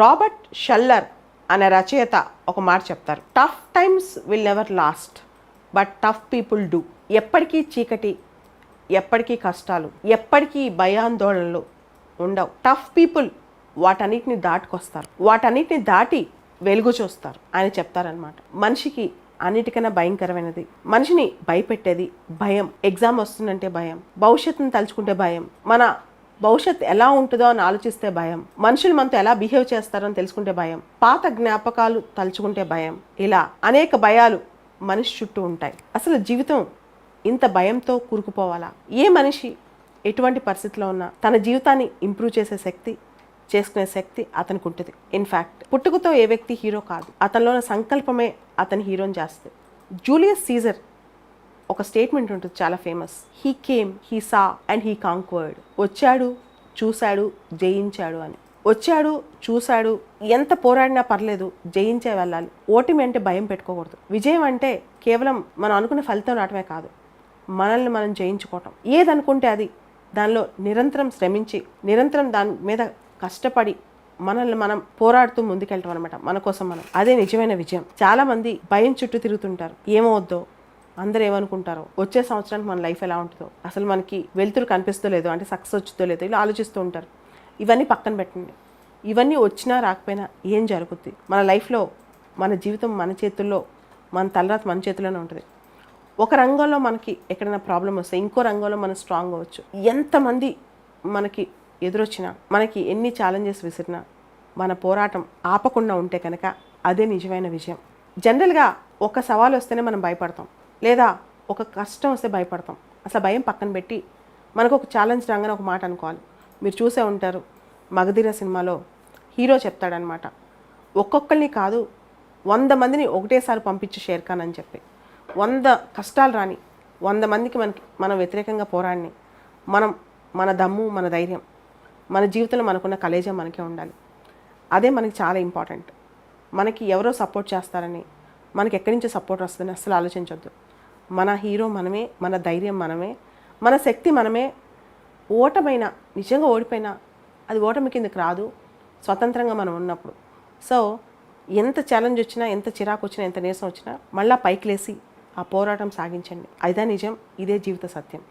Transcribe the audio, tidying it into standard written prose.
Robert Schuller అనే రచయిత ఒక మాట చెప్తారు, tough times will never lost but tough people do. ఎప్పటికీ చీకటి, ఎప్పటికీ కష్టాలు, ఎప్పటికీ భయాందోళనలు ఉండవు. టఫ్ పీపుల్ వాటన్నిటిని దాటుకొస్తారు, వాటన్నిటిని దాటి వెలుగు చూస్తారు అని చెప్తారనమాట. మనిషికి అన్నిటికన్నా భయంకరమైనది, మనిషిని భయపెట్టేది భయం. ఎగ్జామ్ వస్తుందంటే భయం, భవిష్యత్తును తలుచుకుంటే భయం, మన భవిష్యత్తు ఎలా ఉంటుందో అని ఆలోచిస్తే భయం, మనుషులు మనతో ఎలా బిహేవ్ చేస్తారో అని తెలుసుకుంటే భయం, పాత జ్ఞాపకాలు తలుచుకుంటే భయం. ఇలా అనేక భయాలు మనిషి చుట్టూ ఉంటాయి. అసలు జీవితం ఇంత భయంతో కూరుకుపోవాలా? ఏ మనిషి ఎటువంటి పరిస్థితిలో ఉన్నా తన జీవితాన్ని ఇంప్రూవ్ చేసే శక్తి, చేసుకునే శక్తి అతనికి ఉంటుంది. ఇన్ఫ్యాక్ట్ పుట్టుకతో ఏ వ్యక్తి హీరో కాదు, అతనిలోని సంకల్పమే అతని హీరోని చేస్తుంది. జూలియస్ సీజర్ ఒక స్టేట్మెంట్ ఉంటుంది చాలా famous, he came, he saw and he conquered. వచ్చాడు, చూశాడు, జయించాడు అని. వచ్చాడు, చూశాడు, ఎంత పోరాడినా పర్లేదు, జయించే వెళ్ళాలి. ఓటమి అంటే భయం పెట్టుకోకూడదు. విజయం అంటే కేవలం మనం అనుకున్న ఫలితం రావటమే కాదు, మనల్ని మనం జయించుకోవటం. ఏదనుకుంటే అది, దానిలో నిరంతరం శ్రమించి, నిరంతరం దాని మీద కష్టపడి మనల్ని మనం పోరాడుతూ ముందుకెళ్ళటం అనమాట, మన కోసం మనం. అదే నిజమైన విజయం. చాలామంది భయం చుట్టూ తిరుగుతుంటారు, ఏమవుద్దో, అందరూ ఏమనుకుంటారో, వచ్చే సంవత్సరానికి మన లైఫ్ ఎలా ఉంటుందో, అసలు మనకి వెలుతురు కనిపిస్తో లేదో, అంటే సక్సెస్ వచ్చుతో లేదో, ఇలా ఆలోచిస్తూ ఉంటారు. ఇవన్నీ పక్కన పెట్టండి. ఇవన్నీ వచ్చినా రాకపోయినా ఏం జరుగుద్ది? మన లైఫ్లో మన జీవితం మన చేతుల్లో, మన తలరాత మన చేతుల్లోనే ఉంటుంది. ఒక రంగంలో మనకి ఎక్కడైనా ప్రాబ్లం వస్తే ఇంకో రంగంలో మనం స్ట్రాంగ్ అవ్వచ్చు. ఎంతమంది మనకి ఎదురొచ్చినా, మనకి ఎన్ని ఛాలెంజెస్ విసిరినా, మన పోరాటం ఆపకుండా ఉంటే కనుక అదే నిజమైన విజయం. జనరల్గా ఒక సవాలు వస్తేనే మనం భయపడతాం, లేదా ఒక కష్టం వస్తే భయపడతాం. అసలు భయం పక్కన పెట్టి మనకు ఒక ఛాలెంజ్ రాగానే ఒక మాట అనుకోవాలి. మీరు చూసే ఉంటారు, మగధీర సినిమాలో హీరో చెప్తాడనమాట, ఒక్కొక్కరిని కాదు 100 మందిని ఒకటేసారి పంపించి షేర్ఖాన్ అని చెప్పి, 100 కష్టాలు రాని, 100 మందికి మనం వ్యతిరేకంగా పోరాడిని, మన దమ్ము, మన ధైర్యం, మన జీవితంలో మనకున్న కలేజం మనకే ఉండాలి. అదే మనకి చాలా ఇంపార్టెంట్. మనకి ఎవరో సపోర్ట్ చేస్తారని, మనకి ఎక్కడి నుంచో సపోర్ట్ వస్తుందని అసలు ఆలోచించొద్దు. మన హీరో మనమే, మన ధైర్యం మనమే, మన శక్తి మనమే. ఓటమైనా, నిజంగా ఓడిపోయినా అది ఓటమి కిందకి రాదు, స్వతంత్రంగా మనం ఉన్నప్పుడు. సో ఎంత ఛాలెంజ్ వచ్చినా, ఎంత చిరాకు వచ్చినా, ఎంత నీరసం వచ్చినా మళ్ళీ పైకి లేసి ఆ పోరాటం సాగించండి. అదే నిజం, ఇదే జీవిత సత్యం.